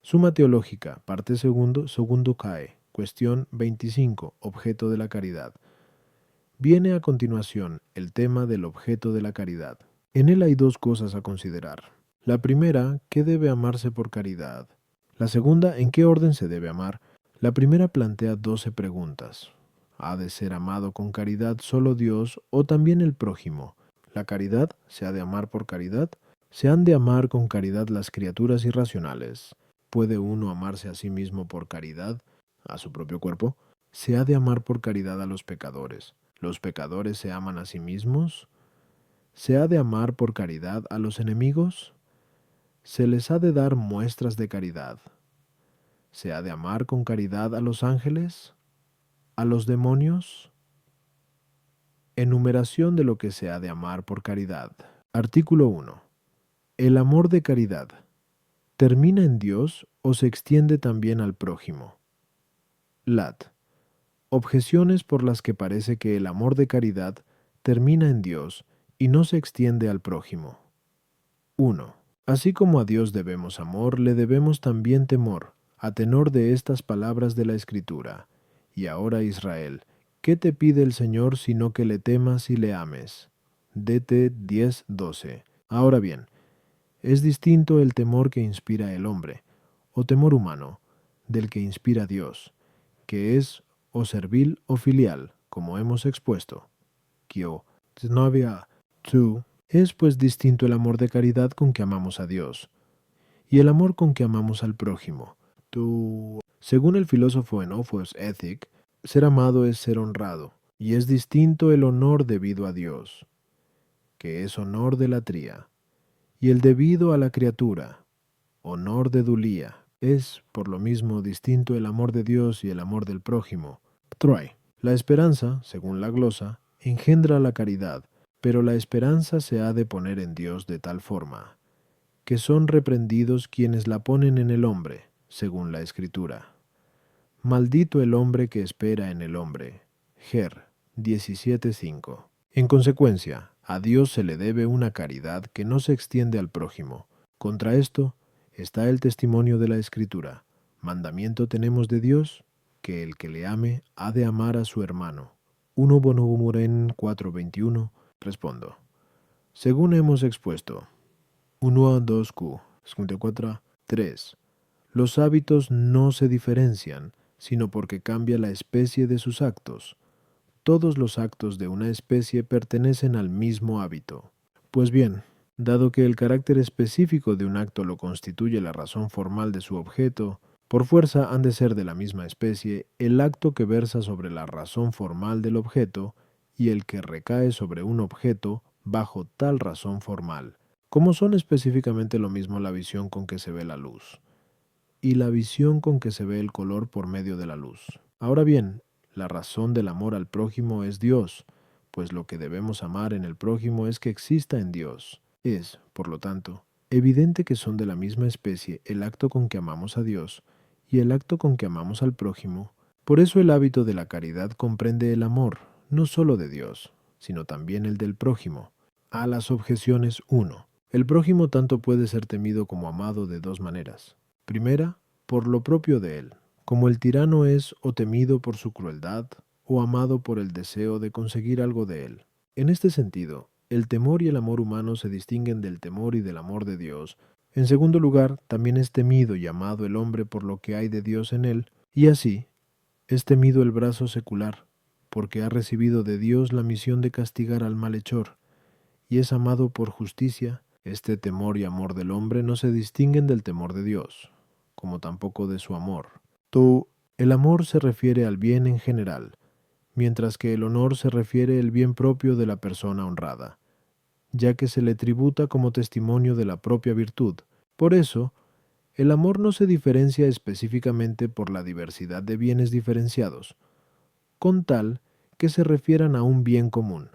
Suma teológica, parte segundo, segundo CAE. Cuestión 25, objeto de la caridad. Viene a continuación el tema del objeto de la caridad. En él hay dos cosas a considerar. La primera, ¿qué debe amarse por caridad? La segunda, ¿en qué orden se debe amar? La primera plantea 12 preguntas. ¿Ha de ser amado con caridad solo Dios o también el prójimo? ¿La caridad se ha de amar por caridad? ¿Se han de amar con caridad las criaturas irracionales? ¿Puede uno amarse a sí mismo por caridad, a su propio cuerpo? ¿Se ha de amar por caridad a los pecadores? ¿Los pecadores se aman a sí mismos? ¿Se ha de amar por caridad a los enemigos? ¿Se les ha de dar muestras de caridad? ¿Se ha de amar con caridad a los ángeles? ¿A los demonios? Enumeración de lo que se ha de amar por caridad. Artículo 1. El amor de caridad, ¿termina en Dios o se extiende también al prójimo? Lat. Objeciones por las que parece que el amor de caridad termina en Dios y no se extiende al prójimo. 1. Así como a Dios debemos amor, le debemos también temor, a tenor de estas palabras de la Escritura. Y ahora, Israel, ¿qué te pide el Señor sino que le temas y le ames? DT 10:12. Ahora bien, es distinto el temor que inspira el hombre, o temor humano, del que inspira Dios, que es o servil o filial, como hemos expuesto. Kio, Tsnovia, tu, es pues distinto el amor de caridad con que amamos a Dios, y el amor con que amamos al prójimo. Tu, según el filósofo en Ophos Ethic, ser amado es ser honrado, y es distinto el honor debido a Dios, que es honor de latría, y el debido a la criatura, honor de dulía. Es, por lo mismo, distinto el amor de Dios y el amor del prójimo. Troy. La esperanza, según la glosa, engendra la caridad, pero la esperanza se ha de poner en Dios de tal forma, que son reprendidos quienes la ponen en el hombre, según la Escritura. Maldito el hombre que espera en el hombre. Ger 17:5. En consecuencia, a Dios se le debe una caridad que no se extiende al prójimo. Contra esto está el testimonio de la Escritura. Mandamiento tenemos de Dios, que el que le ame ha de amar a su hermano. 1 Bonomuren 4:21. Respondo. Según hemos expuesto, 1 a 2Q, 54, 3. Los hábitos no se diferencian, sino porque cambia la especie de sus actos. Todos los actos de una especie pertenecen al mismo hábito. Pues bien, dado que el carácter específico de un acto lo constituye la razón formal de su objeto, por fuerza han de ser de la misma especie el acto que versa sobre la razón formal del objeto y el que recae sobre un objeto bajo tal razón formal, como son específicamente lo mismo la visión con que se ve la luz y la visión con que se ve el color por medio de la luz. Ahora bien, la razón del amor al prójimo es Dios, pues lo que debemos amar en el prójimo es que exista en Dios. Es, por lo tanto, evidente que son de la misma especie el acto con que amamos a Dios y el acto con que amamos al prójimo. Por eso el hábito de la caridad comprende el amor, no solo de Dios, sino también el del prójimo. A las objeciones 1. El prójimo tanto puede ser temido como amado de dos maneras. Primera, por lo propio de él, como el tirano es o temido por su crueldad o amado por el deseo de conseguir algo de él. En este sentido, el temor y el amor humano se distinguen del temor y del amor de Dios. En segundo lugar, también es temido y amado el hombre por lo que hay de Dios en él, y así, es temido el brazo secular, porque ha recibido de Dios la misión de castigar al malhechor, y es amado por justicia. Este temor y amor del hombre no se distinguen del temor de Dios, como tampoco de su amor. El amor se refiere al bien en general, mientras que el honor se refiere al bien propio de la persona honrada, ya que se le tributa como testimonio de la propia virtud. Por eso, el amor no se diferencia específicamente por la diversidad de bienes diferenciados, con tal que se refieran a un bien común.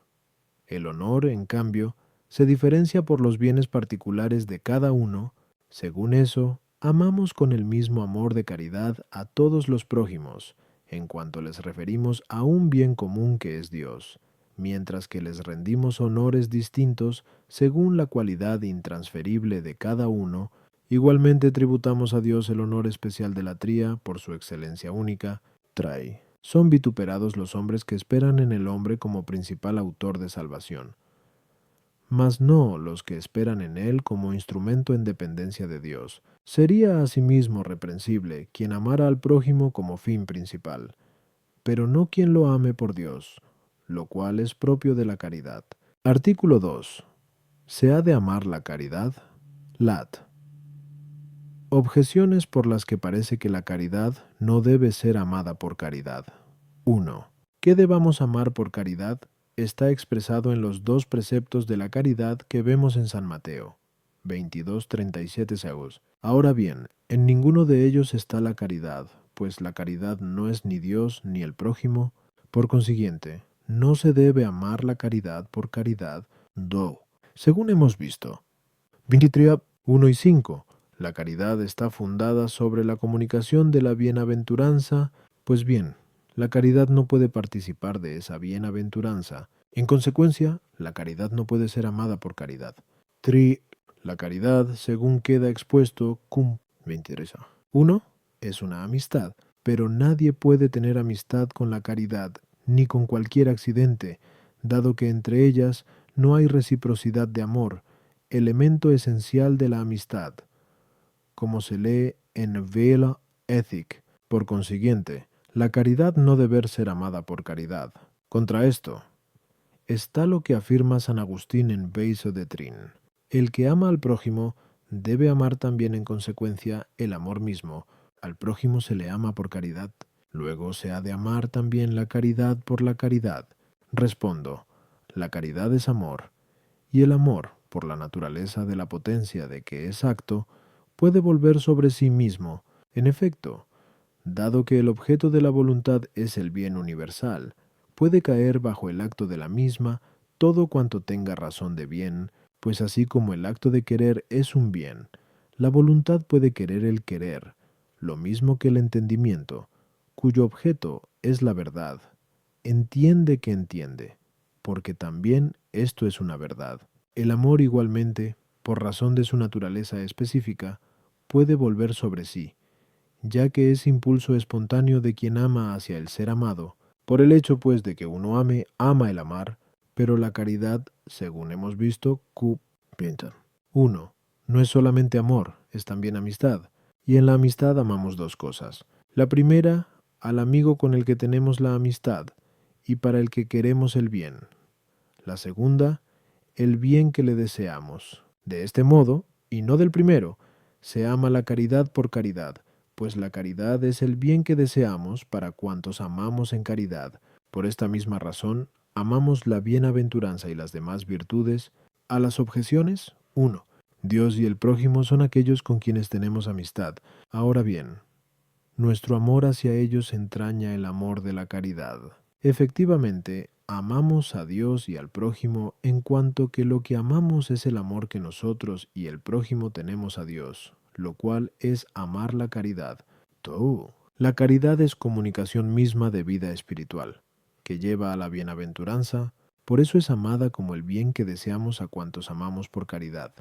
El honor, en cambio, se diferencia por los bienes particulares de cada uno. Según eso, amamos con el mismo amor de caridad a todos los prójimos, en cuanto les referimos a un bien común que es Dios, mientras que les rendimos honores distintos según la cualidad intransferible de cada uno Igualmente tributamos a Dios el honor especial de la tría por su excelencia única. Trae. Son vituperados los hombres que esperan en el hombre como principal autor de salvación, mas no los que esperan en él como instrumento en dependencia de Dios. Sería asimismo reprensible quien amara al prójimo como fin principal, pero no quien lo ame por Dios, lo cual es propio de la caridad. Artículo 2. ¿Se ha de amar la caridad? Lat. Objeciones por las que parece que la caridad no debe ser amada por caridad. 1. ¿Qué debamos amar por caridad? Está expresado en los dos preceptos de la caridad que vemos en San Mateo 22:37 seus. Ahora bien, en ninguno de ellos está la caridad, pues la caridad no es ni Dios ni el prójimo. Por consiguiente, no se debe amar la caridad por caridad, según hemos visto. 23, 1 y 5. La caridad está fundada sobre la comunicación de la bienaventuranza. Pues bien, la caridad no puede participar de esa bienaventuranza. En consecuencia, la caridad no puede ser amada por caridad. 3. La caridad, según queda expuesto, cum 23. 1. Es una amistad, pero nadie puede tener amistad con la caridad, ni con cualquier accidente, dado que entre ellas no hay reciprocidad de amor, elemento esencial de la amistad, como se lee en Vela Ethic. Por consiguiente, la caridad no debe ser amada por caridad. Contra esto está lo que afirma San Agustín en Beiso de Trin. El que ama al prójimo debe amar también en consecuencia el amor mismo. Al prójimo se le ama por caridad. Luego se ha de amar también la caridad por la caridad. Respondo, la caridad es amor, y el amor, por la naturaleza de la potencia de que es acto, puede volver sobre sí mismo. En efecto, dado que el objeto de la voluntad es el bien universal, puede caer bajo el acto de la misma todo cuanto tenga razón de bien, pues así como el acto de querer es un bien, la voluntad puede querer el querer, lo mismo que el entendimiento, cuyo objeto es la verdad. Entiende que entiende, porque también esto es una verdad. El amor igualmente, por razón de su naturaleza específica, puede volver sobre sí, ya que es impulso espontáneo de quien ama hacia el ser amado. Por el hecho, pues, de que uno ame, ama el amar, pero la caridad, según hemos visto, pinta. 1. No es solamente amor, es también amistad, y en la amistad amamos dos cosas. La primera, al amigo con el que tenemos la amistad, y para el que queremos el bien. La segunda, el bien que le deseamos. De este modo, y no del primero, se ama la caridad por caridad, pues la caridad es el bien que deseamos para cuantos amamos en caridad. Por esta misma razón, amamos la bienaventuranza y las demás virtudes. A las objeciones, 1. Dios y el prójimo son aquellos con quienes tenemos amistad. Ahora bien, nuestro amor hacia ellos entraña el amor de la caridad. Efectivamente, amamos a Dios y al prójimo en cuanto que lo que amamos es el amor que nosotros y el prójimo tenemos a Dios, lo cual es amar la caridad. La caridad es comunicación misma de vida espiritual, que lleva a la bienaventuranza, por eso es amada como el bien que deseamos a cuantos amamos por caridad.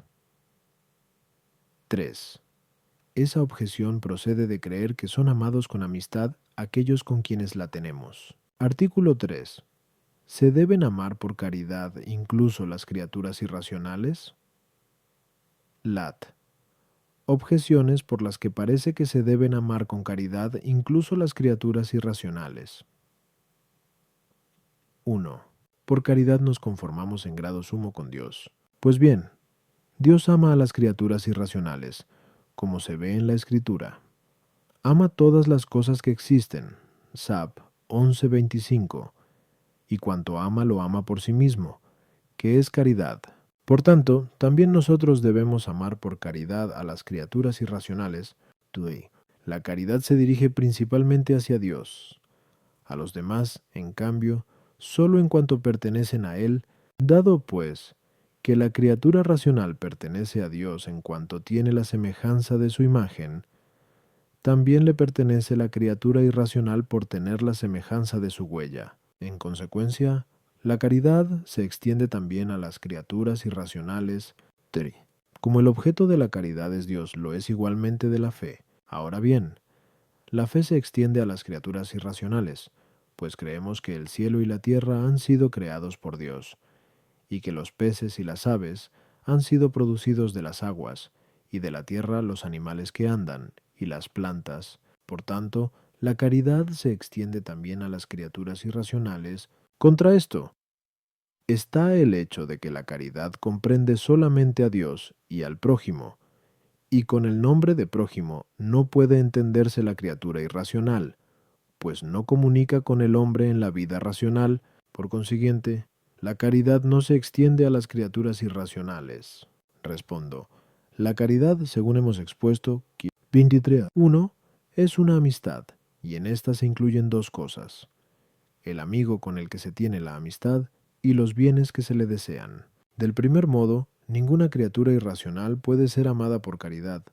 3. Esa objeción procede de creer que son amados con amistad aquellos con quienes la tenemos. Artículo 3. ¿Se deben amar por caridad incluso las criaturas irracionales? Lat. Objeciones por las que parece que se deben amar con caridad incluso las criaturas irracionales. 1. Por caridad nos conformamos en grado sumo con Dios. Pues bien, Dios ama a las criaturas irracionales, como se ve en la Escritura. Ama todas las cosas que existen. Sap 11:25. Y cuanto ama lo ama por sí mismo, que es caridad. Por tanto, también nosotros debemos amar por caridad a las criaturas irracionales. La caridad se dirige principalmente hacia Dios. A los demás, en cambio, solo en cuanto pertenecen a Él, dado pues que la criatura racional pertenece a Dios en cuanto tiene la semejanza de su imagen, también le pertenece la criatura irracional por tener la semejanza de su huella. En consecuencia, la caridad se extiende también a las criaturas irracionales. Como el objeto de la caridad es Dios, lo es igualmente de la fe. Ahora bien, la fe se extiende a las criaturas irracionales, pues creemos que el cielo y la tierra han sido creados por Dios, y que los peces y las aves han sido producidos de las aguas, y de la tierra los animales que andan, y las plantas. Por tanto, la caridad se extiende también a las criaturas irracionales. Contra esto, está el hecho de que la caridad comprende solamente a Dios y al prójimo, y con el nombre de prójimo no puede entenderse la criatura irracional, pues no comunica con el hombre en la vida racional. Por consiguiente, la caridad no se extiende a las criaturas irracionales. Respondo, la caridad, según hemos expuesto, 23. 1. Es una amistad, y en esta se incluyen dos cosas: el amigo con el que se tiene la amistad y los bienes que se le desean. Del primer modo, ninguna criatura irracional puede ser amada por caridad,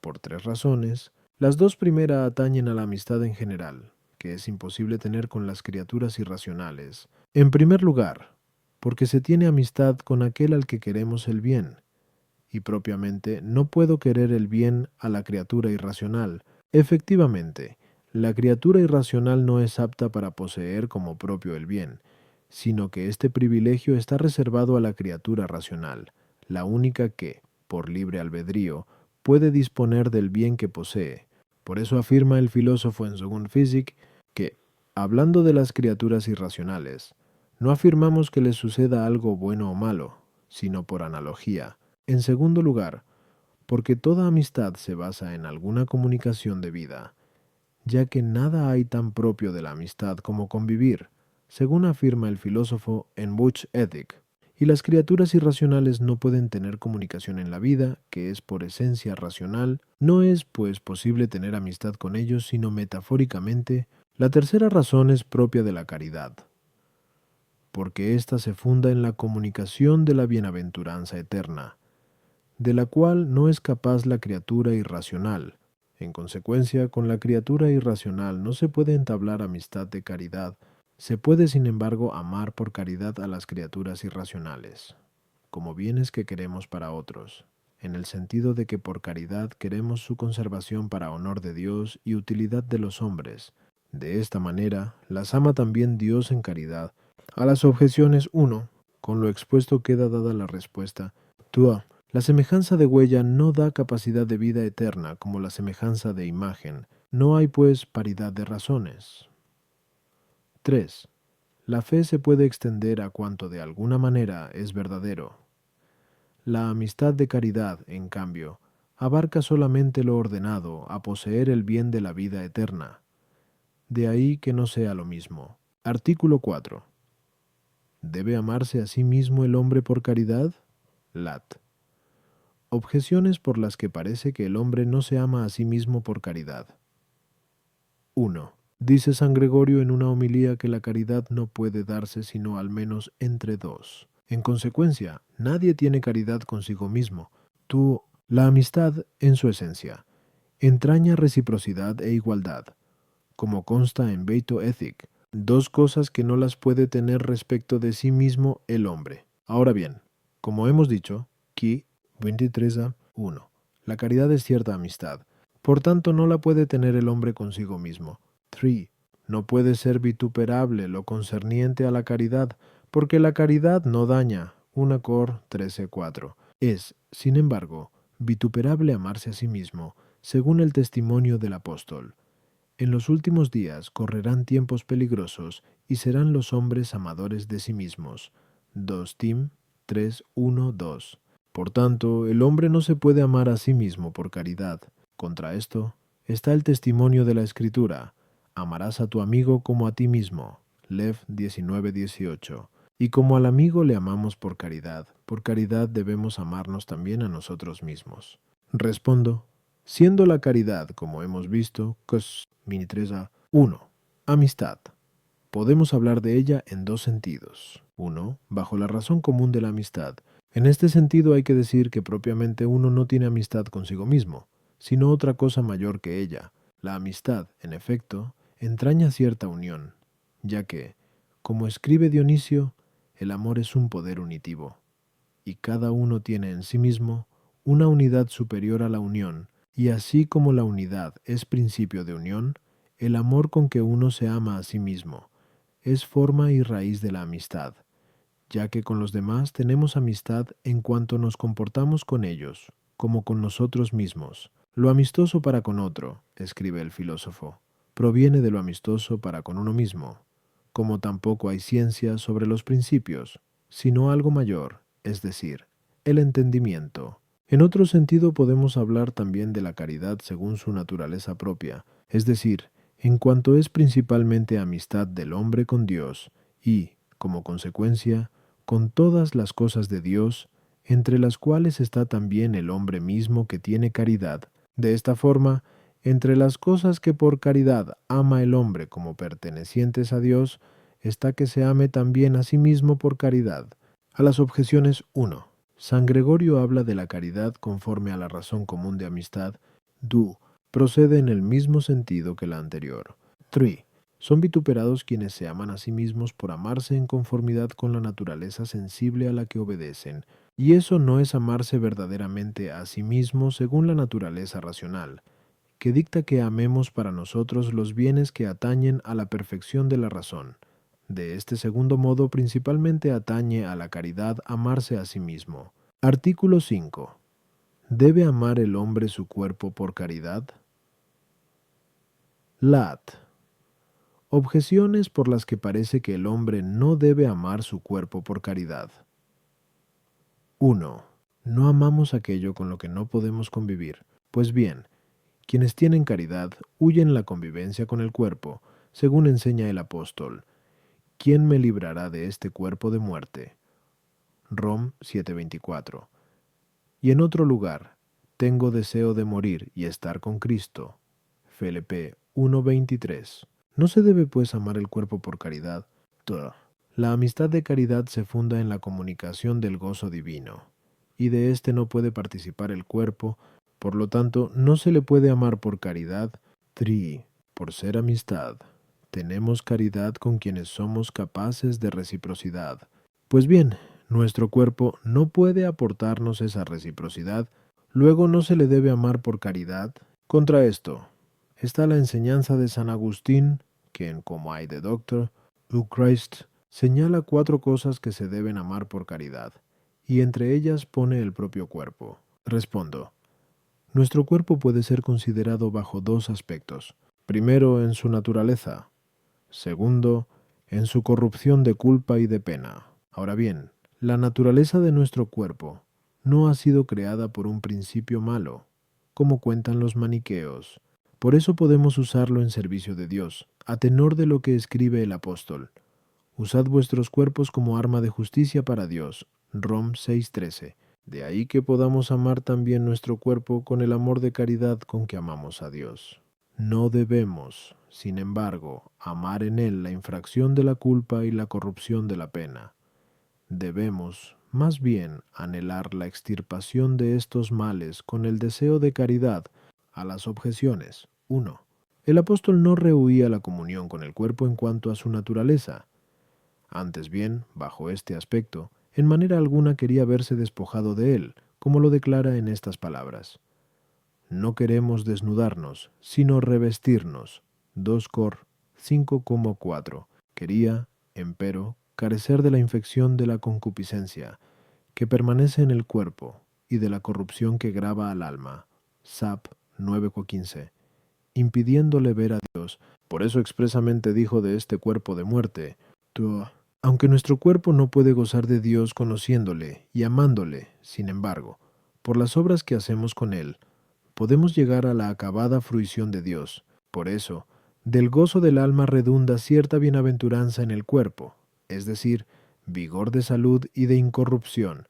por tres razones. Las dos primeras atañen a la amistad en general, que es imposible tener con las criaturas irracionales. En primer lugar, porque se tiene amistad con aquel al que queremos el bien, y propiamente no puedo querer el bien a la criatura irracional. Efectivamente, la criatura irracional no es apta para poseer como propio el bien, sino que este privilegio está reservado a la criatura racional, la única que, por libre albedrío, puede disponer del bien que posee. Por eso afirma el filósofo en Second Physics que, hablando de las criaturas irracionales, no afirmamos que les suceda algo bueno o malo, sino por analogía. En segundo lugar, porque toda amistad se basa en alguna comunicación de vida, ya que nada hay tan propio de la amistad como convivir, según afirma el filósofo en Buch Ethic, y las criaturas irracionales no pueden tener comunicación en la vida, que es por esencia racional. No es, pues, posible tener amistad con ellos sino metafóricamente. La tercera razón es propia de la caridad, porque ésta se funda en la comunicación de la bienaventuranza eterna, de la cual no es capaz la criatura irracional. En consecuencia, con la criatura irracional no se puede entablar amistad de caridad. Se puede, sin embargo, amar por caridad a las criaturas irracionales, como bienes que queremos para otros, en el sentido de que por caridad queremos su conservación para honor de Dios y utilidad de los hombres. De esta manera, las ama también Dios en caridad. A las objeciones 1, con lo expuesto queda dada la respuesta. 2. La semejanza de huella no da capacidad de vida eterna como la semejanza de imagen. No hay, pues, paridad de razones. 3. La fe se puede extender a cuanto de alguna manera es verdadero. La amistad de caridad, en cambio, abarca solamente lo ordenado a poseer el bien de la vida eterna. De ahí que no sea lo mismo. Artículo 4. ¿Debe amarse a sí mismo el hombre por caridad? Lat. Objeciones por las que parece que el hombre no se ama a sí mismo por caridad. 1. Dice San Gregorio en una homilía que la caridad no puede darse sino al menos entre dos. En consecuencia, nadie tiene caridad consigo mismo. La amistad, en su esencia, entraña reciprocidad e igualdad, como consta en Beito Ethic, dos cosas que no las puede tener respecto de sí mismo el hombre. Ahora bien, como hemos dicho, Ki 23a1. La caridad es cierta amistad, por tanto no la puede tener el hombre consigo mismo. 3. No puede ser vituperable lo concerniente a la caridad, porque la caridad no daña. 1 Cor 13:4. Es, sin embargo, vituperable amarse a sí mismo, según el testimonio del apóstol. En los últimos días correrán tiempos peligrosos y serán los hombres amadores de sí mismos. 2 Tim 3:1-2. Por tanto, el hombre no se puede amar a sí mismo por caridad. Contra esto está el testimonio de la Escritura: amarás a tu amigo como a ti mismo. Lev 19:18. Y como al amigo le amamos por caridad debemos amarnos también a nosotros mismos. Respondo, siendo la caridad, como hemos visto, cos mini 3a, 1. Amistad. Podemos hablar de ella en dos sentidos. 1. Bajo la razón común de la amistad. En este sentido hay que decir que propiamente uno no tiene amistad consigo mismo, sino otra cosa mayor que ella. La amistad, en efecto, entraña cierta unión, ya que, como escribe Dionisio, el amor es un poder unitivo, y cada uno tiene en sí mismo una unidad superior a la unión, y así como la unidad es principio de unión, el amor con que uno se ama a sí mismo es forma y raíz de la amistad, ya que con los demás tenemos amistad en cuanto nos comportamos con ellos, como con nosotros mismos. Lo amistoso para con otro, escribe el filósofo, proviene de lo amistoso para con uno mismo, como tampoco hay ciencia sobre los principios, sino algo mayor, es decir, el entendimiento. En otro sentido podemos hablar también de la caridad según su naturaleza propia, es decir, en cuanto es principalmente amistad del hombre con Dios y, como consecuencia, con todas las cosas de Dios, entre las cuales está también el hombre mismo que tiene caridad. De esta forma, entre las cosas que por caridad ama el hombre como pertenecientes a Dios, está que se ame también a sí mismo por caridad. A las objeciones 1. San Gregorio habla de la caridad conforme a la razón común de amistad. Procede en el mismo sentido que la anterior. 3. Son vituperados quienes se aman a sí mismos por amarse en conformidad con la naturaleza sensible a la que obedecen, y eso no es amarse verdaderamente a sí mismo según la naturaleza racional, que dicta que amemos para nosotros los bienes que atañen a la perfección de la razón. De este segundo modo principalmente atañe a la caridad amarse a sí mismo. Artículo 5. ¿Debe amar el hombre su cuerpo por caridad? Lat. Objeciones por las que parece que el hombre no debe amar su cuerpo por caridad. 1. No amamos aquello con lo que no podemos convivir. Pues bien, quienes tienen caridad huyen la convivencia con el cuerpo, según enseña el apóstol. ¿Quién me librará de este cuerpo de muerte? Rom 7:24. Y en otro lugar, tengo deseo de morir y estar con Cristo. Filipenses 1:23. No se debe pues amar el cuerpo por caridad. La amistad de caridad se funda en la comunicación del gozo divino, y de éste no puede participar el cuerpo, por lo tanto no se le puede amar por caridad. Por ser amistad. Tenemos caridad con quienes somos capaces de reciprocidad. Pues bien, nuestro cuerpo no puede aportarnos esa reciprocidad, luego no se le debe amar por caridad. Contra esto está la enseñanza de San Agustín, que en Como hay de Doctor, Christ, señala 4 cosas que se deben amar por caridad, y entre ellas pone el propio cuerpo. Respondo. Nuestro cuerpo puede ser considerado bajo 2 aspectos. Primero, en su naturaleza. Segundo, en su corrupción de culpa y de pena. Ahora bien, la naturaleza de nuestro cuerpo no ha sido creada por un principio malo, como cuentan los maniqueos. Por eso podemos usarlo en servicio de Dios, a tenor de lo que escribe el apóstol. Usad vuestros cuerpos como arma de justicia para Dios. Rom 6:13. De ahí que podamos amar también nuestro cuerpo con el amor de caridad con que amamos a Dios. No debemos, sin embargo, amar en él la infracción de la culpa y la corrupción de la pena. Debemos, más bien, anhelar la extirpación de estos males con el deseo de caridad. A las objeciones. 1. El apóstol no rehuía la comunión con el cuerpo en cuanto a su naturaleza. Antes bien, bajo este aspecto, en manera alguna quería verse despojado de él, como lo declara en estas palabras. No queremos desnudarnos, sino revestirnos. 2 Cor 5:4. Quería, empero, carecer de la infección de la concupiscencia, que permanece en el cuerpo, y de la corrupción que grava al alma. Sap 9:15. Impidiéndole ver a Dios. Por eso expresamente dijo de este cuerpo de muerte. Aunque nuestro cuerpo no puede gozar de Dios conociéndole y amándole, sin embargo, por las obras que hacemos con él, podemos llegar a la acabada fruición de Dios. Por eso, del gozo del alma redunda cierta bienaventuranza en el cuerpo, es decir, vigor de salud y de incorrupción,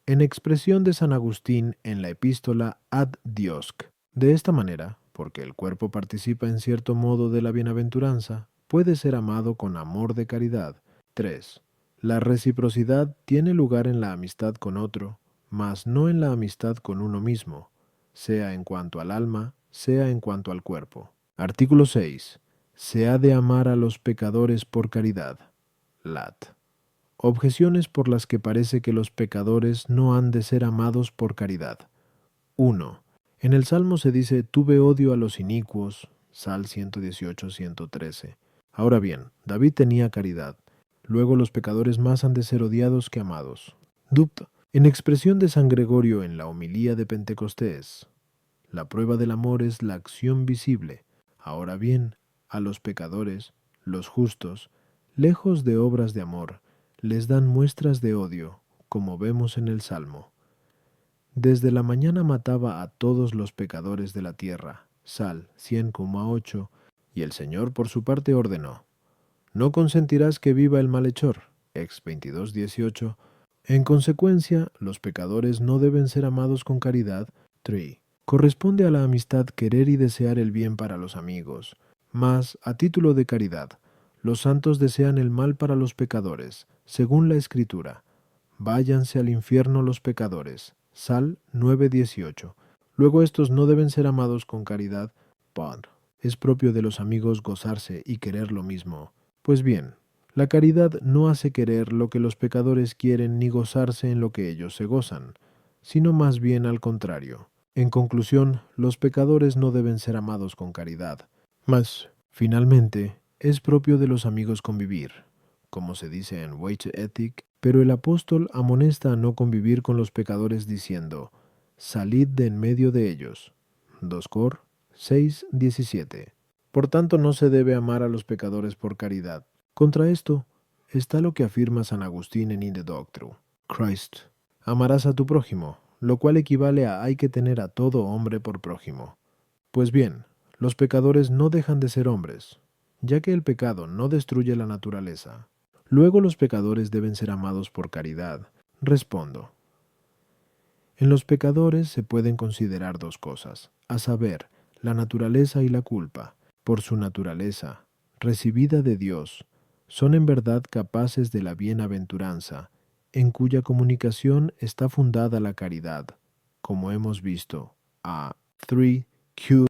en expresión de San Agustín en la epístola Ad Diosc. De esta manera, porque el cuerpo participa en cierto modo de la bienaventuranza, puede ser amado con amor de caridad. 3. La reciprocidad tiene lugar en la amistad con otro, mas no en la amistad con uno mismo, sea en cuanto al alma, sea en cuanto al cuerpo. Artículo 6. Se ha de amar a los pecadores por caridad. Lat. Objeciones por las que parece que los pecadores no han de ser amados por caridad. 1. En el Salmo se dice, tuve odio a los inicuos, Sal 118, 113. Ahora bien, David tenía caridad. Luego los pecadores más han de ser odiados que amados. Dupta. En expresión de San Gregorio en la homilía de Pentecostés, la prueba del amor es la acción visible. Ahora bien, a los pecadores, los justos, lejos de obras de amor, les dan muestras de odio, como vemos en el Salmo. Desde la mañana mataba a todos los pecadores de la tierra, Sal 100,8, y el Señor por su parte ordenó, no consentirás que viva el malhechor, Ex 22:18. En consecuencia, los pecadores no deben ser amados con caridad. 3. Corresponde a la amistad querer y desear el bien para los amigos, mas, a título de caridad, los santos desean el mal para los pecadores, según la Escritura. Váyanse al infierno los pecadores. Sal 9:18. Luego estos no deben ser amados con caridad. Pod. Es propio de los amigos gozarse y querer lo mismo. Pues bien, la caridad no hace querer lo que los pecadores quieren ni gozarse en lo que ellos se gozan, sino más bien al contrario. En conclusión, los pecadores no deben ser amados con caridad. Mas, finalmente, es propio de los amigos convivir, como se dice en Weight Ethic, pero el apóstol amonesta a no convivir con los pecadores diciendo, salid de en medio de ellos. 2 Cor 6:17. Por tanto, no se debe amar a los pecadores por caridad. Contra esto está lo que afirma San Agustín en In the Doctrine. Christ. Amarás a tu prójimo, lo cual equivale a hay que tener a todo hombre por prójimo. Pues bien, los pecadores no dejan de ser hombres, ya que el pecado no destruye la naturaleza. Luego los pecadores deben ser amados por caridad. Respondo. En los pecadores se pueden considerar dos cosas, a saber, la naturaleza y la culpa. Por su naturaleza, recibida de Dios, son en verdad capaces de la bienaventuranza, en cuya comunicación está fundada la caridad, como hemos visto, a 3Q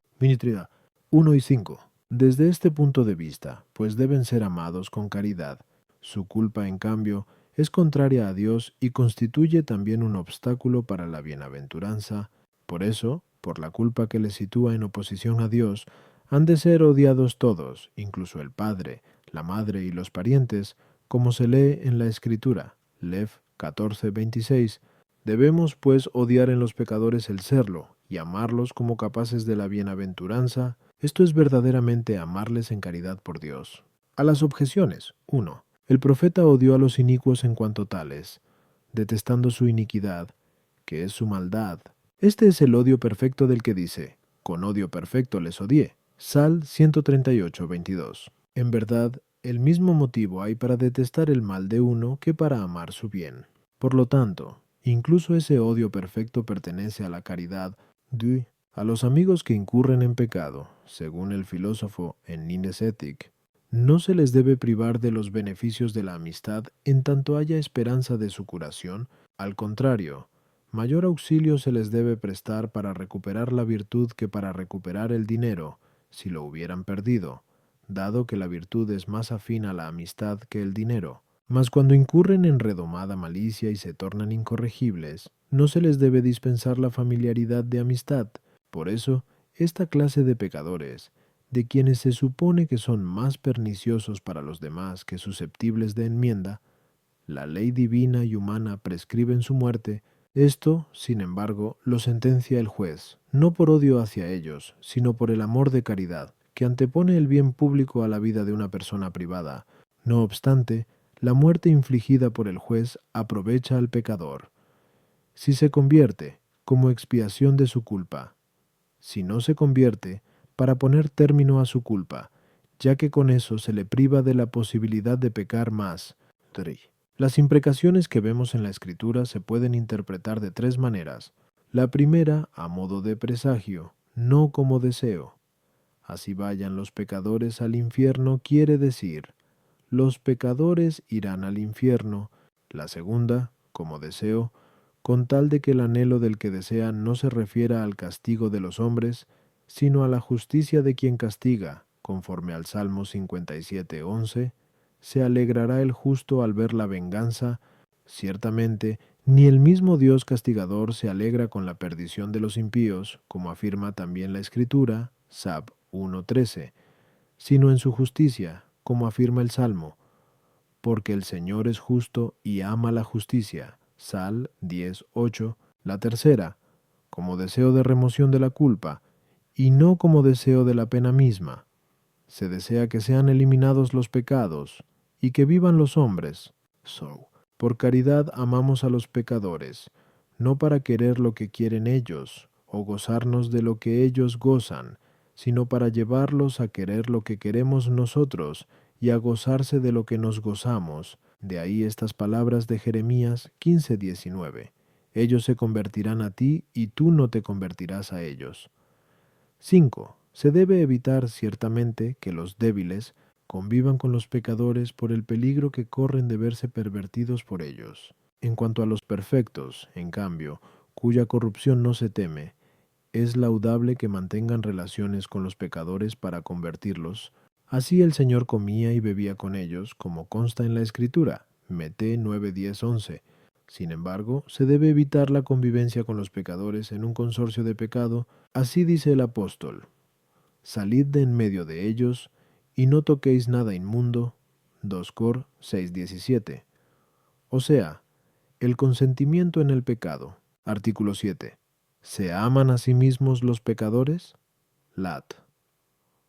1 y 5. Desde este punto de vista, pues deben ser amados con caridad. Su culpa, en cambio, es contraria a Dios y constituye también un obstáculo para la bienaventuranza. Por eso, por la culpa que les sitúa en oposición a Dios, han de ser odiados todos, incluso el padre, la madre y los parientes, como se lee en la Escritura, Lev 14:26. Debemos, pues, odiar en los pecadores el serlo, y amarlos como capaces de la bienaventuranza. Esto es verdaderamente amarles en caridad por Dios. A las objeciones. 1. El profeta odió a los inicuos en cuanto tales, detestando su iniquidad, que es su maldad. Este es el odio perfecto del que dice, con odio perfecto les odié. Sal 138:22. En verdad, el mismo motivo hay para detestar el mal de uno que para amar su bien. Por lo tanto, incluso ese odio perfecto pertenece a la caridad. A los amigos que incurren en pecado, según el filósofo en Nines Ethic, no se les debe privar de los beneficios de la amistad en tanto haya esperanza de su curación. Al contrario, mayor auxilio se les debe prestar para recuperar la virtud que para recuperar el dinero, si lo hubieran perdido, dado que la virtud es más afín a la amistad que el dinero. Mas cuando incurren en redomada malicia y se tornan incorregibles, no se les debe dispensar la familiaridad de amistad. Por eso, esta clase de pecadores, de quienes se supone que son más perniciosos para los demás que susceptibles de enmienda, la ley divina y humana prescriben su muerte. Esto, sin embargo, lo sentencia el juez, no por odio hacia ellos, sino por el amor de caridad, que antepone el bien público a la vida de una persona privada. No obstante, la muerte infligida por el juez aprovecha al pecador, si se convierte, como expiación de su culpa. Si no se convierte, para poner término a su culpa, ya que con eso se le priva de la posibilidad de pecar más. 3. Las imprecaciones que vemos en la Escritura se pueden interpretar de tres maneras. La primera, a modo de presagio, no como deseo. Así vayan los pecadores al infierno quiere decir, los pecadores irán al infierno. La segunda, como deseo, con tal de que el anhelo del que desea no se refiera al castigo de los hombres, sino a la justicia de quien castiga, conforme al Salmo 57:11, se alegrará el justo al ver la venganza. Ciertamente, Ni el mismo Dios castigador se alegra con la perdición de los impíos, como afirma también la Escritura, Sab 1:13, sino en su justicia, como afirma el Salmo, porque el Señor es justo y ama la justicia, Sal 10:8, la tercera, como deseo de remoción de la culpa, y no como deseo de la pena misma. Se desea que sean eliminados los pecados, y que vivan los hombres. Por caridad amamos a los pecadores, no para querer lo que quieren ellos, o gozarnos de lo que ellos gozan, sino para llevarlos a querer lo que queremos nosotros, y a gozarse de lo que nos gozamos. De ahí estas palabras de Jeremías 15:19. Ellos se convertirán a ti, y tú no te convertirás a ellos. 5. Se debe evitar ciertamente que los débiles convivan con los pecadores por el peligro que corren de verse pervertidos por ellos. En cuanto a los perfectos, en cambio, cuya corrupción no se teme, es laudable que mantengan relaciones con los pecadores para convertirlos. Así el Señor comía y bebía con ellos, como consta en la Escritura, Mete 9:10-11. Sin embargo, se debe evitar la convivencia con los pecadores en un consorcio de pecado. Así dice el apóstol: salid de en medio de ellos, y no toquéis nada inmundo. 2 Cor 6:17. O sea, el consentimiento en el pecado. Artículo 7. ¿Se aman a sí mismos los pecadores? Lat.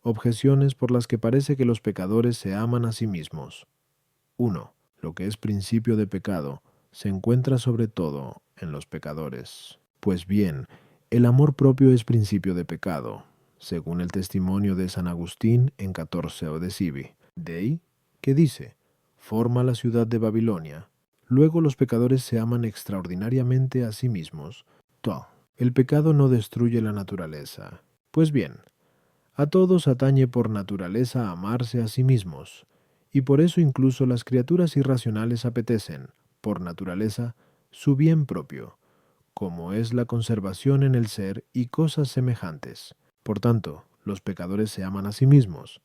Objeciones por las que parece que los pecadores se aman a sí mismos. 1. Lo que es principio de pecado se encuentra sobre todo en los pecadores. Pues bien, el amor propio es principio de pecado, según el testimonio de San Agustín en 14 Odesivi. Dei, que dice: forma la ciudad de Babilonia. Luego los pecadores se aman extraordinariamente a sí mismos. El pecado no destruye la naturaleza. Pues bien, a todos atañe por naturaleza amarse a sí mismos, y por eso incluso las criaturas irracionales apetecen, por naturaleza, su bien propio, como es la conservación en el ser y cosas semejantes. Por tanto, los pecadores se aman a sí mismos.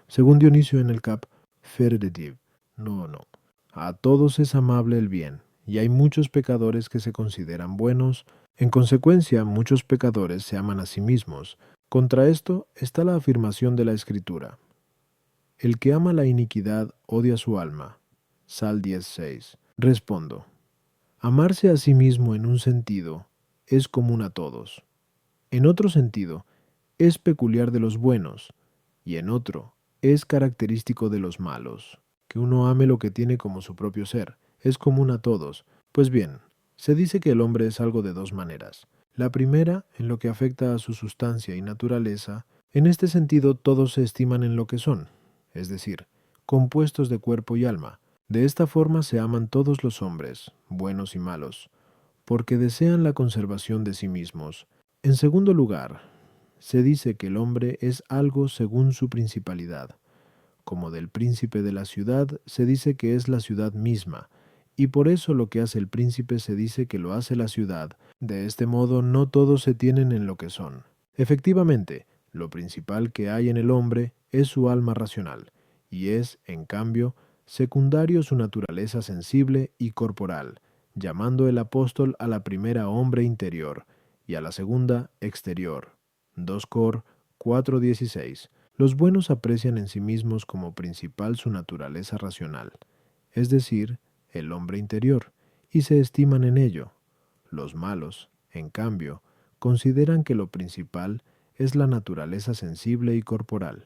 Según Dionisio en el Cap. Ferdetiv. No. A todos es amable el bien, y hay muchos pecadores que se consideran buenos. En consecuencia, muchos pecadores se aman a sí mismos. Contra esto está la afirmación de la Escritura: el que ama la iniquidad odia su alma. Sal 10:6. Respondo: amarse a sí mismo en un sentido es común a todos. En otro sentido, es peculiar de los buenos, y en otro, es característico de los malos. Que uno ame lo que tiene como su propio ser es común a todos. Pues bien, se dice que el hombre es algo de dos maneras. La primera, en lo que afecta a su sustancia y naturaleza. En este sentido, todos se estiman en lo que son, es decir, compuestos de cuerpo y alma. De esta forma se aman todos los hombres, buenos y malos, porque desean la conservación de sí mismos. En segundo lugar, se dice que el hombre es algo según su principalidad. Como del príncipe de la ciudad, se dice que es la ciudad misma, y por eso lo que hace el príncipe se dice que lo hace la ciudad. De este modo no todos se tienen en lo que son. Efectivamente, lo principal que hay en el hombre es su alma racional, y es, en cambio, secundario su naturaleza sensible y corporal, llamando el apóstol a la primera hombre interior, y a la segunda exterior. 2 Cor 4:16. Los buenos aprecian en sí mismos como principal su naturaleza racional, es decir, el hombre interior, y se estiman en ello. Los malos, en cambio, consideran que lo principal es la naturaleza sensible y corporal,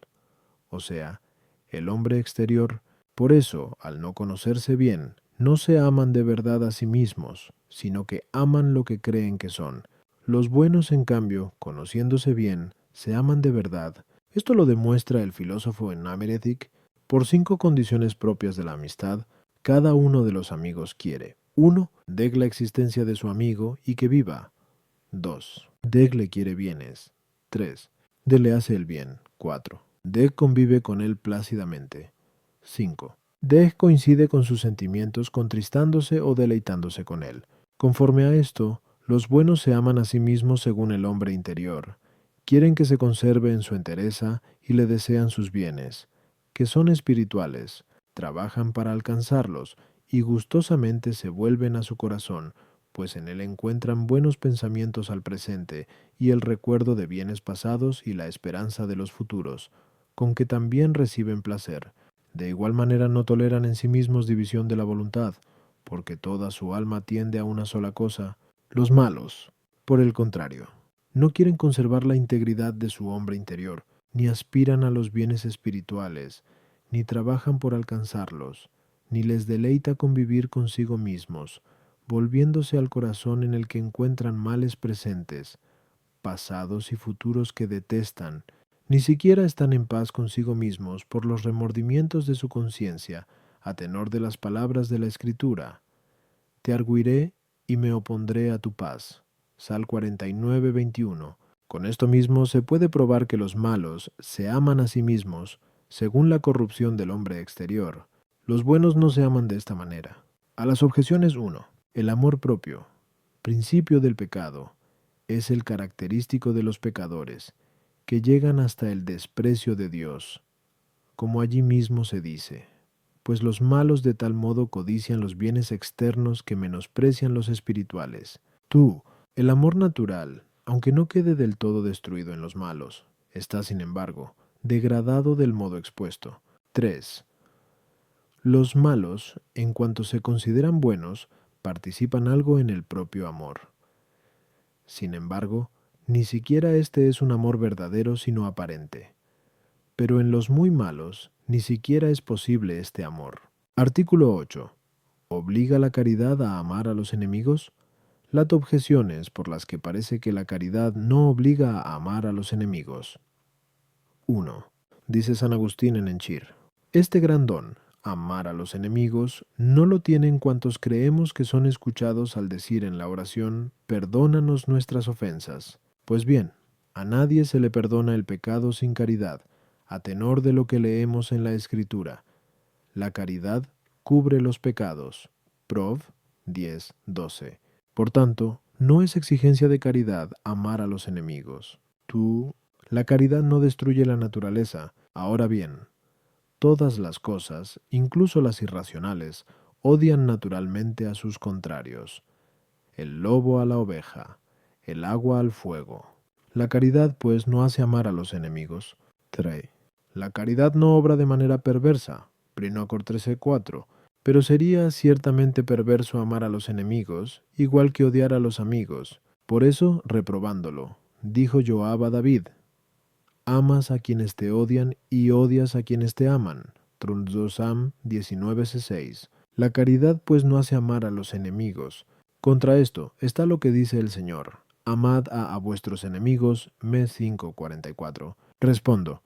o sea, el hombre exterior. Por eso, al no conocerse bien, no se aman de verdad a sí mismos, sino que aman lo que creen que son. Los buenos, en cambio, conociéndose bien, se aman de verdad. Esto lo demuestra el filósofo en Ameretic. Por 5 condiciones propias de la amistad, cada uno de los amigos quiere: 1. Deg la existencia de su amigo y que viva. 2. Deg le quiere bienes. 3. Deg le hace el bien. 4. Deg convive con él plácidamente. 5. Deg coincide con sus sentimientos contristándose o deleitándose con él. Conforme a esto, los buenos se aman a sí mismos según el hombre interior. Quieren que se conserve en su entereza y le desean sus bienes, que son espirituales, trabajan para alcanzarlos y gustosamente se vuelven a su corazón, pues en él encuentran buenos pensamientos al presente y el recuerdo de bienes pasados y la esperanza de los futuros, con que también reciben placer. De igual manera no toleran en sí mismos división de la voluntad, porque toda su alma tiende a una sola cosa. Los malos, por el contrario, no quieren conservar la integridad de su hombre interior, ni aspiran a los bienes espirituales, ni trabajan por alcanzarlos, ni les deleita convivir consigo mismos, volviéndose al corazón en el que encuentran males presentes, pasados y futuros que detestan, ni siquiera están en paz consigo mismos por los remordimientos de su conciencia, a tenor de las palabras de la Escritura. Te arguiré y me opondré a tu paz. Sal 49, 21. Con esto mismo se puede probar que los malos se aman a sí mismos, según la corrupción del hombre exterior. Los buenos no se aman de esta manera. A las objeciones 1. El amor propio, principio del pecado, es el característico de los pecadores, que llegan hasta el desprecio de Dios, como allí mismo se dice, pues los malos de tal modo codician los bienes externos que menosprecian los espirituales. Tú, el amor natural, aunque no quede del todo destruido en los malos, está, sin embargo, degradado del modo expuesto. 3. Los malos, en cuanto se consideran buenos, participan algo en el propio amor. Sin embargo, ni siquiera este es un amor verdadero sino aparente. Pero en los muy malos, ni siquiera es posible este amor. Artículo 8. ¿Obliga la caridad a amar a los enemigos? Las objeciones por las que parece que la caridad no obliga a amar a los enemigos. 1. Dice San Agustín en Enchir: este gran don, amar a los enemigos, no lo tienen cuantos creemos que son escuchados al decir en la oración, perdónanos nuestras ofensas. Pues bien, a nadie se le perdona el pecado sin caridad, a tenor de lo que leemos en la Escritura. La caridad cubre los pecados. Prov. 10, 12. Por tanto, no es exigencia de caridad amar a los enemigos. La caridad no destruye la naturaleza. Ahora bien, todas las cosas, incluso las irracionales, odian naturalmente a sus contrarios. El lobo a la oveja, el agua al fuego. La caridad, pues, no hace amar a los enemigos. 3. La caridad no obra de manera perversa. Prinocor 13:4. Pero sería ciertamente perverso amar a los enemigos, igual que odiar a los amigos. Por eso, reprobándolo, dijo Joab a David: amas a quienes te odian y odias a quienes te aman. Trundosam 19:6. La caridad pues no hace amar a los enemigos. Contra esto está lo que dice el Señor: amad a vuestros enemigos. Mes 5:44. Respondo: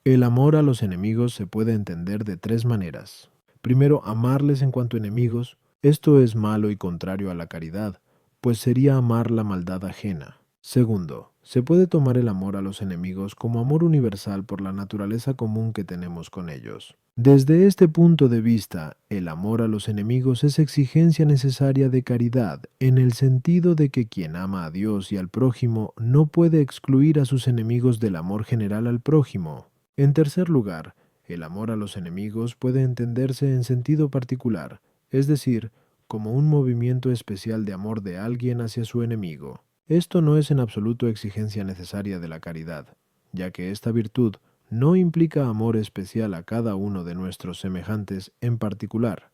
el amor a los enemigos se puede entender de tres maneras. Primero, amarles en cuanto enemigos. Esto es malo y contrario a la caridad, pues sería amar la maldad ajena. Segundo, se puede tomar el amor a los enemigos como amor universal por la naturaleza común que tenemos con ellos. Desde este punto de vista, el amor a los enemigos es exigencia necesaria de caridad, en el sentido de que quien ama a Dios y al prójimo no puede excluir a sus enemigos del amor general al prójimo. En tercer lugar, el amor a los enemigos puede entenderse en sentido particular, es decir, como un movimiento especial de amor de alguien hacia su enemigo. Esto no es en absoluto exigencia necesaria de la caridad, ya que esta virtud no implica amor especial a cada uno de nuestros semejantes en particular,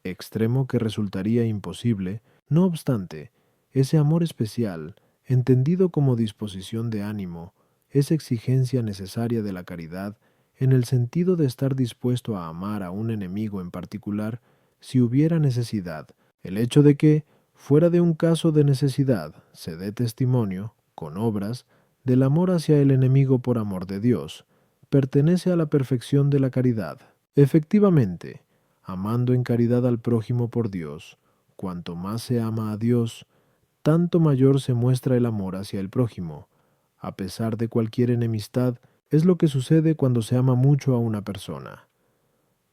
extremo que resultaría imposible. No obstante, ese amor especial, entendido como disposición de ánimo, es exigencia necesaria de la caridad en el sentido de estar dispuesto a amar a un enemigo en particular si hubiera necesidad. El hecho de que, fuera de un caso de necesidad, se dé testimonio, con obras, del amor hacia el enemigo por amor de Dios, pertenece a la perfección de la caridad. Efectivamente, amando en caridad al prójimo por Dios, cuanto más se ama a Dios, tanto mayor se muestra el amor hacia el prójimo. A pesar de cualquier enemistad, es lo que sucede cuando se ama mucho a una persona.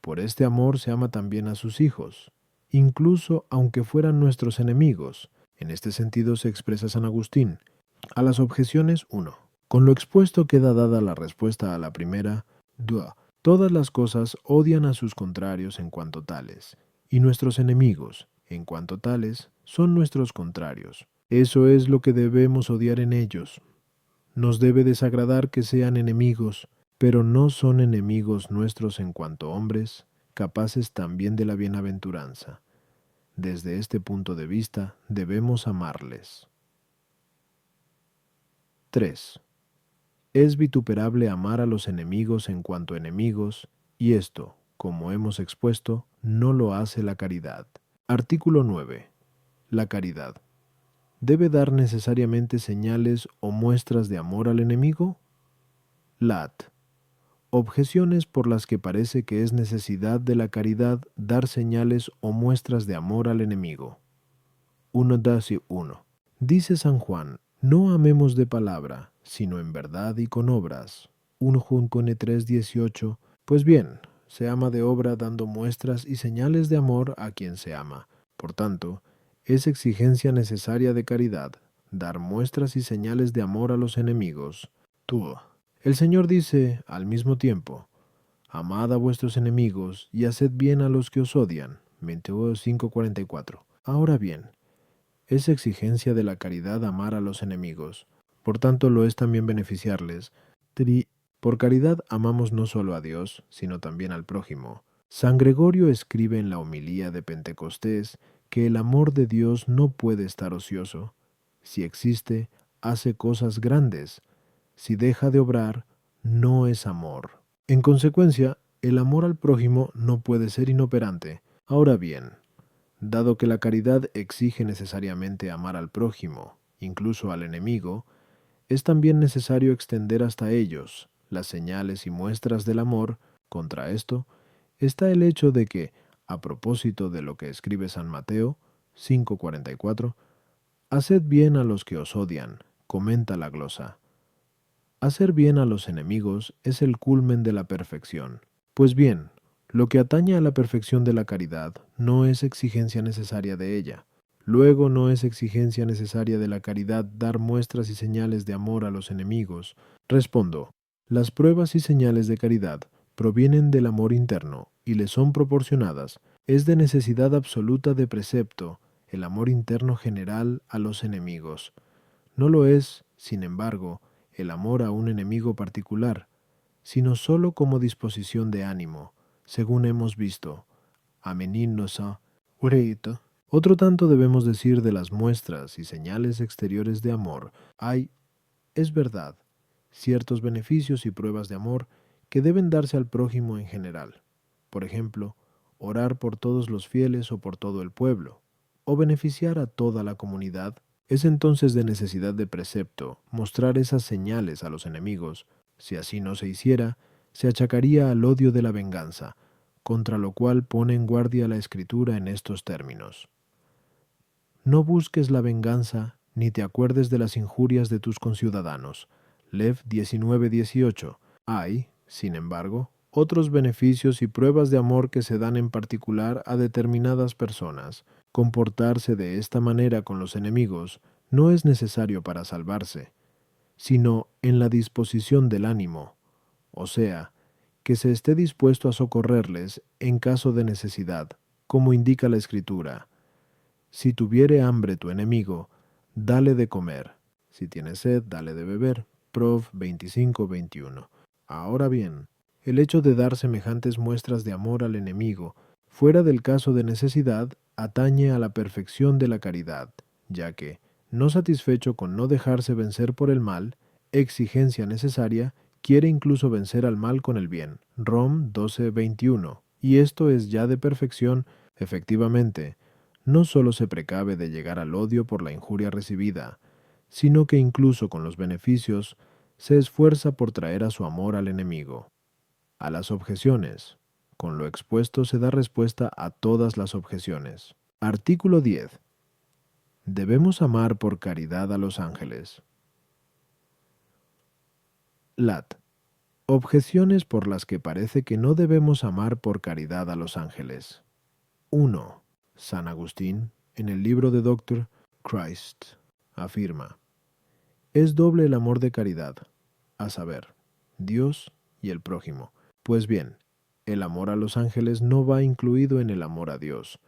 Por este amor se ama también a sus hijos, incluso aunque fueran nuestros enemigos. En este sentido se expresa San Agustín. A las objeciones 1. Con lo expuesto queda dada la respuesta a la primera. 2. Todas las cosas odian a sus contrarios en cuanto tales, y nuestros enemigos, en cuanto tales, son nuestros contrarios. Eso es lo que debemos odiar en ellos. Nos debe desagradar que sean enemigos, pero no son enemigos nuestros en cuanto hombres, capaces también de la bienaventuranza. Desde este punto de vista, debemos amarles. 3. Es vituperable amar a los enemigos en cuanto enemigos, y esto, como hemos expuesto, no lo hace la caridad. Artículo 9. La caridad. ¿Debe dar necesariamente señales o muestras de amor al enemigo? Lat. Objeciones por las que parece que es necesidad de la caridad dar señales o muestras de amor al enemigo. 1-1. Dice San Juan, no amemos de palabra, sino en verdad y con obras. 1 Juan 3:18. Pues bien, se ama de obra dando muestras y señales de amor a quien se ama. Por tanto, es exigencia necesaria de caridad, dar muestras y señales de amor a los enemigos. Tú. El Señor dice, al mismo tiempo, amad a vuestros enemigos y haced bien a los que os odian. Mateo 5:44. Ahora bien, es exigencia de la caridad amar a los enemigos. Por tanto, lo es también beneficiarles. Por caridad amamos no solo a Dios, sino también al prójimo. San Gregorio escribe en la homilía de Pentecostés que el amor de Dios no puede estar ocioso. Si existe, hace cosas grandes. Si deja de obrar, no es amor. En consecuencia, el amor al prójimo no puede ser inoperante. Ahora bien, dado que la caridad exige necesariamente amar al prójimo, incluso al enemigo, es también necesario extender hasta ellos las señales y muestras del amor. Contra esto está el hecho de que, a propósito de lo que escribe San Mateo 5:44, haced bien a los que os odian, comenta la glosa. Hacer bien a los enemigos es el culmen de la perfección. Pues bien, lo que atañe a la perfección de la caridad no es exigencia necesaria de ella. Luego no es exigencia necesaria de la caridad dar muestras y señales de amor a los enemigos. Respondo, las pruebas y señales de caridad provienen del amor interno y le son proporcionadas. Es de necesidad absoluta de precepto el amor interno general a los enemigos. No lo es, sin embargo, el amor a un enemigo particular, sino sólo como disposición de ánimo, según hemos visto. Amenínosa, ureito. Otro tanto debemos decir de las muestras y señales exteriores de amor. Hay, es verdad, ciertos beneficios y pruebas de amor que deben darse al prójimo en general. Por ejemplo, orar por todos los fieles o por todo el pueblo, o beneficiar a toda la comunidad. Es entonces de necesidad de precepto mostrar esas señales a los enemigos. Si así no se hiciera, se achacaría al odio de la venganza, contra lo cual pone en guardia la Escritura en estos términos. No busques la venganza, ni te acuerdes de las injurias de tus conciudadanos. Lev 19:18. Hay, sin embargo, otros beneficios y pruebas de amor que se dan en particular a determinadas personas. Comportarse de esta manera con los enemigos no es necesario para salvarse, sino en la disposición del ánimo, o sea, que se esté dispuesto a socorrerles en caso de necesidad, como indica la Escritura. Si tuviere hambre tu enemigo, dale de comer. Si tiene sed, dale de beber. Prov 25:21. Ahora bien, el hecho de dar semejantes muestras de amor al enemigo, fuera del caso de necesidad, atañe a la perfección de la caridad, ya que, no satisfecho con no dejarse vencer por el mal, exigencia necesaria, quiere incluso vencer al mal con el bien. Rom 12:21. Y esto es ya de perfección, efectivamente. No solo se precave de llegar al odio por la injuria recibida, sino que incluso con los beneficios se esfuerza por traer a su amor al enemigo. A las objeciones. Con lo expuesto se da respuesta a todas las objeciones. Artículo 10. Debemos amar por caridad a los ángeles. Lat. Objeciones por las que parece que no debemos amar por caridad a los ángeles. 1. San Agustín, en el libro de Dr. Christ, afirma: es doble el amor de caridad, a saber, Dios y el prójimo. Pues bien, El amor a los ángeles no va incluido en el amor a Dios,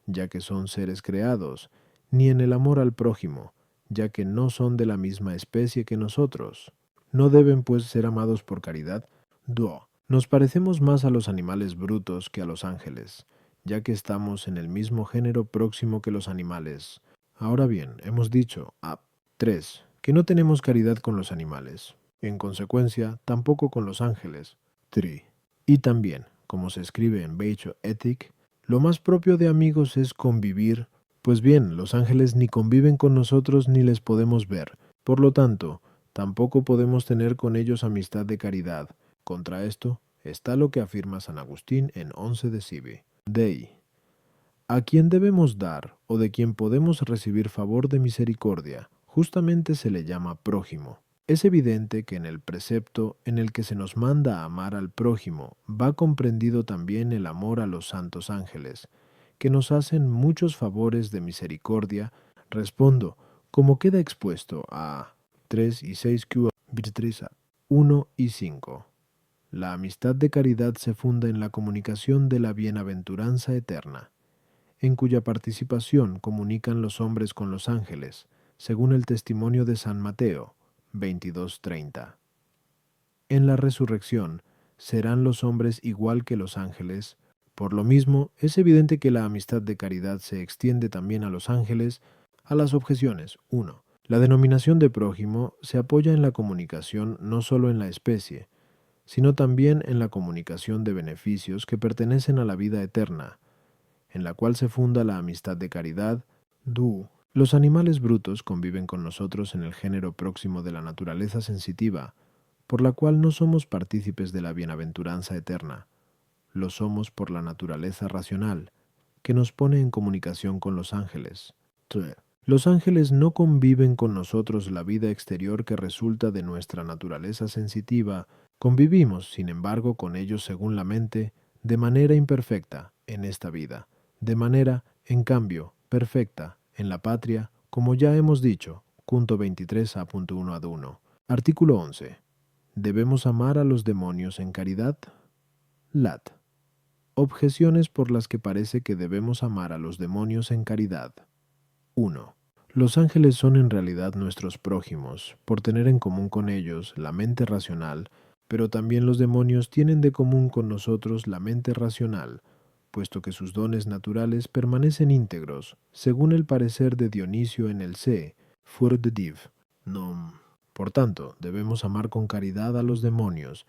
ya que son seres creados, ni en el amor al prójimo, ya que no son de la misma especie que nosotros. No deben pues ser amados por caridad. 2. Nos parecemos más a los animales brutos que a los ángeles, ya que estamos en el mismo género próximo que los animales. Ahora bien, hemos dicho a 3. Que no tenemos caridad con los animales. En consecuencia, tampoco con los ángeles. 3. Y también, como se escribe en Beicho Ethic, lo más propio de amigos es convivir. Pues bien, los ángeles ni conviven con nosotros ni les podemos ver. Por lo tanto, tampoco podemos tener con ellos amistad de caridad. Contra esto está lo que afirma San Agustín en 11 de Sive. Dei. A quien debemos dar o de quien podemos recibir favor de misericordia, justamente se le llama prójimo. Es evidente que en el precepto en el que se nos manda a amar al prójimo va comprendido también el amor a los santos ángeles, que nos hacen muchos favores de misericordia. Respondo, como queda expuesto a 3 y 6 Q, 1 y 5. La amistad de caridad se funda en la comunicación de la bienaventuranza eterna, en cuya participación comunican los hombres con los ángeles, según el testimonio de San Mateo 22:30. En la resurrección serán los hombres igual que los ángeles. Por lo mismo, es evidente que la amistad de caridad se extiende también a los ángeles. A las objeciones. 1. La denominación de prójimo se apoya en la comunicación no solo en la especie, sino también en la comunicación de beneficios que pertenecen a la vida eterna, en la cual se funda la amistad de caridad. 2. Los animales brutos conviven con nosotros en el género próximo de la naturaleza sensitiva, por la cual no somos partícipes de la bienaventuranza eterna. Lo somos por la naturaleza racional, que nos pone en comunicación con los ángeles. 3. Los ángeles no conviven con nosotros la vida exterior que resulta de nuestra naturaleza sensitiva. Convivimos, sin embargo, con ellos según la mente, de manera imperfecta en esta vida, de manera, en cambio, perfecta en la patria, como ya hemos dicho, punto 23 a punto 1 ad 1. Artículo 11. ¿Debemos amar a los demonios en caridad? Lat. Objeciones por las que parece que debemos amar a los demonios en caridad. 1. Los ángeles son en realidad nuestros prójimos, por tener en común con ellos la mente racional, pero también los demonios tienen de común con nosotros la mente racional, puesto que sus dones naturales permanecen íntegros, según el parecer de Dionisio en el C. Fur de Div. Nom. Por tanto, debemos amar con caridad a los demonios.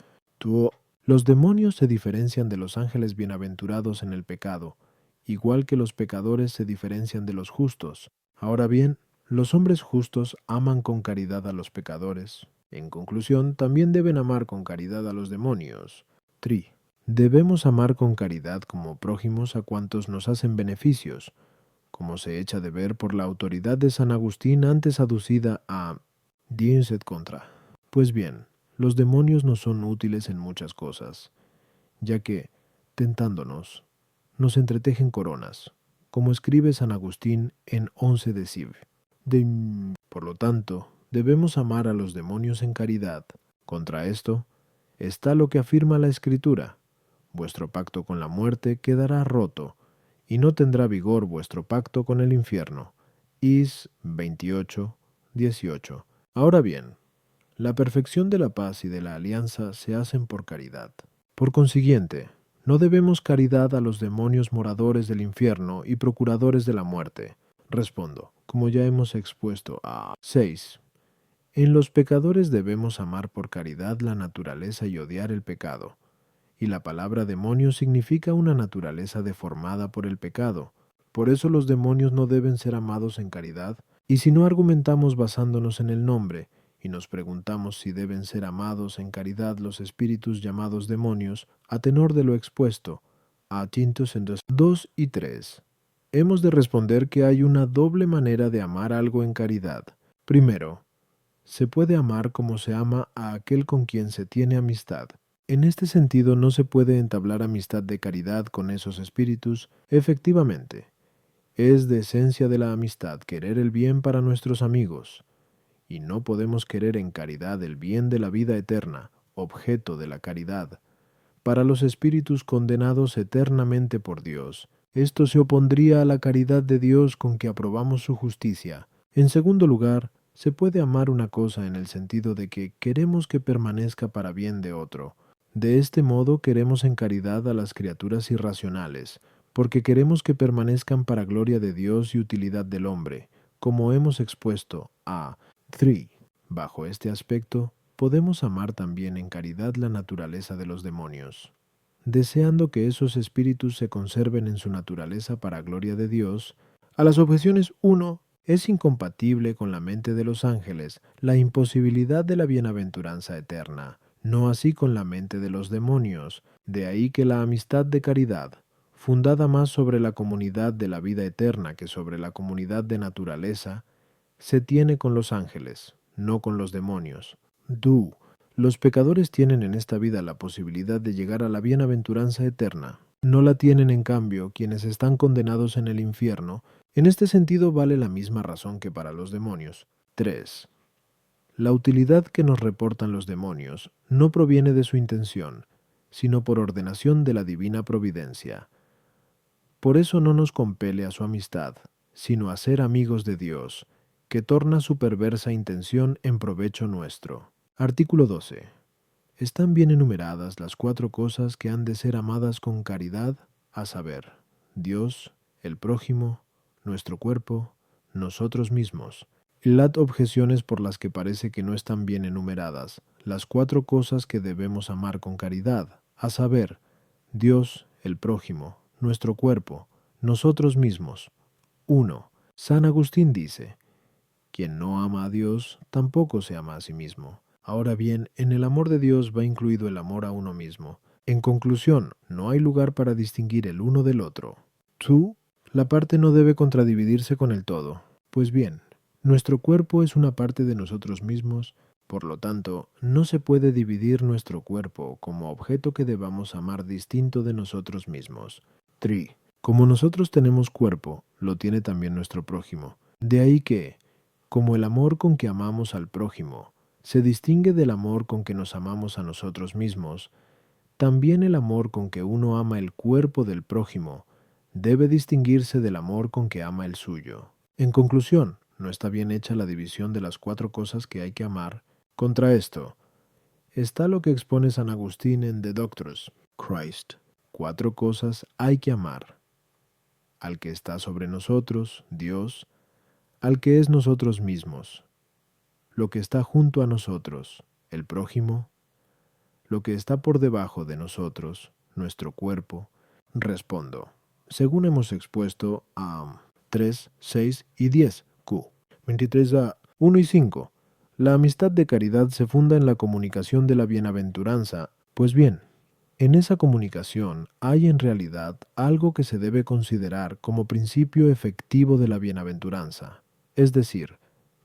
Los demonios se diferencian de los ángeles bienaventurados en el pecado, igual que los pecadores se diferencian de los justos. Ahora bien, los hombres justos aman con caridad a los pecadores. En conclusión, también deben amar con caridad a los demonios. 3. Debemos amar con caridad como prójimos a cuantos nos hacen beneficios, como se echa de ver por la autoridad de San Agustín antes aducida a Dies et contra. Pues bien, los demonios nos son útiles en muchas cosas, ya que, tentándonos, nos entretejen coronas, como escribe San Agustín en 11 de Siv. Por lo tanto, debemos amar a los demonios en caridad. Contra esto está lo que afirma la Escritura: vuestro pacto con la muerte quedará roto, y no tendrá vigor vuestro pacto con el infierno. Is 28:18. Ahora bien, la perfección de la paz y de la alianza se hacen por caridad. Por consiguiente, no debemos caridad a los demonios moradores del infierno y procuradores de la muerte. Respondo, como ya hemos expuesto a 6. En los pecadores debemos amar por caridad la naturaleza y odiar el pecado. Y la palabra demonio significa una naturaleza deformada por el pecado. Por eso los demonios no deben ser amados en caridad, y si no argumentamos basándonos en el nombre, y nos preguntamos si deben ser amados en caridad los espíritus llamados demonios, a tenor de lo expuesto, a Tintus en 2 y 3, hemos de responder que hay una doble manera de amar algo en caridad. Primero, se puede amar como se ama a aquel con quien se tiene amistad. En este sentido no se puede entablar amistad de caridad con esos espíritus. Efectivamente, es de esencia de la amistad querer el bien para nuestros amigos, y no podemos querer en caridad el bien de la vida eterna, objeto de la caridad, para los espíritus condenados eternamente por Dios. Esto se opondría a la caridad de Dios con que aprobamos su justicia. En segundo lugar, se puede amar una cosa en el sentido de que queremos que permanezca para bien de otro. De este modo queremos en caridad a las criaturas irracionales, porque queremos que permanezcan para gloria de Dios y utilidad del hombre, como hemos expuesto a 3. Bajo este aspecto, podemos amar también en caridad la naturaleza de los demonios, deseando que esos espíritus se conserven en su naturaleza para gloria de Dios. A las objeciones 1, es incompatible con la mente de los ángeles la imposibilidad de la bienaventuranza eterna, no así con la mente de los demonios, de ahí que la amistad de caridad, fundada más sobre la comunidad de la vida eterna que sobre la comunidad de naturaleza, se tiene con los ángeles, no con los demonios. Los pecadores tienen en esta vida la posibilidad de llegar a la bienaventuranza eterna. No la tienen, en cambio, quienes están condenados en el infierno. En este sentido vale la misma razón que para los demonios. 3. La utilidad que nos reportan los demonios no proviene de su intención, sino por ordenación de la divina providencia. Por eso no nos compele a su amistad, sino a ser amigos de Dios, que torna su perversa intención en provecho nuestro. Artículo 12. Están bien enumeradas las 4 cosas que han de ser amadas con caridad, a saber, Dios, el prójimo, nuestro cuerpo, nosotros mismos. Las objeciones por las que parece que no están bien enumeradas las 4 cosas que debemos amar con caridad, a saber, Dios, el prójimo, nuestro cuerpo, nosotros mismos. 1. San Agustín dice: quien no ama a Dios, tampoco se ama a sí mismo. Ahora bien, en el amor de Dios va incluido el amor a uno mismo. En conclusión, no hay lugar para distinguir el uno del otro. 2. La parte no debe contradividirse con el todo. Pues bien, nuestro cuerpo es una parte de nosotros mismos, por lo tanto, no se puede dividir nuestro cuerpo como objeto que debamos amar distinto de nosotros mismos. 3. Como nosotros tenemos cuerpo, lo tiene también nuestro prójimo. De ahí que, como el amor con que amamos al prójimo se distingue del amor con que nos amamos a nosotros mismos, también el amor con que uno ama el cuerpo del prójimo debe distinguirse del amor con que ama el suyo. En conclusión, no está bien hecha la división de las 4 cosas que hay que amar. Contra esto está lo que expone San Agustín en The Doctrus Christ. 4 cosas hay que amar: al que está sobre nosotros, Dios; al que es nosotros mismos; lo que está junto a nosotros, el prójimo; lo que está por debajo de nosotros, nuestro cuerpo. Respondo, según hemos expuesto a 3, 6 y 10. Q. 23a. 1 y 5. La amistad de caridad se funda en la comunicación de la bienaventuranza. Pues bien, en esa comunicación hay en realidad algo que se debe considerar como principio efectivo de la bienaventuranza, es decir,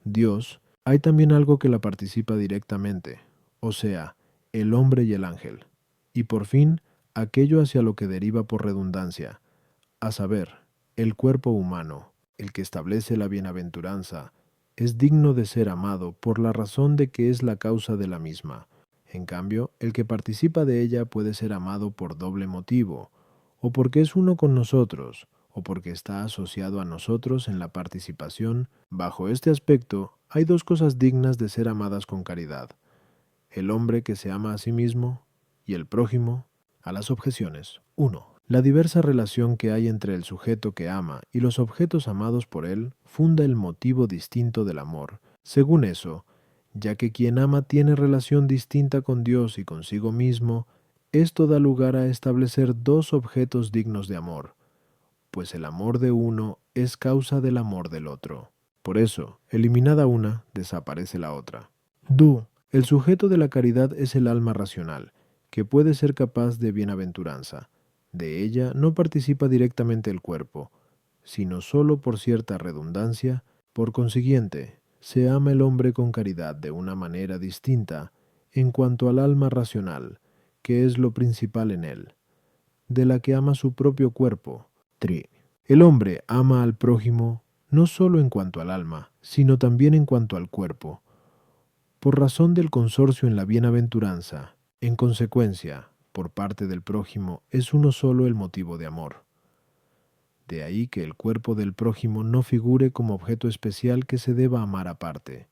Dios. Hay también algo que la participa directamente, o sea, el hombre y el ángel, y por fin, aquello hacia lo que deriva por redundancia, a saber, el cuerpo humano, el que establece la bienaventuranza, es digno de ser amado por la razón de que es la causa de la misma. En cambio, el que participa de ella puede ser amado por doble motivo, o porque es uno con nosotros, o porque está asociado a nosotros en la participación. Bajo este aspecto, hay 2 cosas dignas de ser amadas con caridad: el hombre que se ama a sí mismo y el prójimo. A las objeciones. 1. La diversa relación que hay entre el sujeto que ama y los objetos amados por él funda el motivo distinto del amor. Según eso, ya que quien ama tiene relación distinta con Dios y consigo mismo, esto da lugar a establecer 2 objetos dignos de amor, pues el amor de uno es causa del amor del otro. Por eso, eliminada una, desaparece la otra. El sujeto de la caridad es el alma racional, que puede ser capaz de bienaventuranza. De ella no participa directamente el cuerpo, sino sólo por cierta redundancia. Por consiguiente, se ama el hombre con caridad de una manera distinta en cuanto al alma racional, que es lo principal en él, de la que ama su propio cuerpo. 3. El hombre ama al prójimo no sólo en cuanto al alma, sino también en cuanto al cuerpo, por razón del consorcio en la bienaventuranza. En consecuencia, por parte del prójimo es uno solo el motivo de amor. De ahí que el cuerpo del prójimo no figure como objeto especial que se deba amar aparte,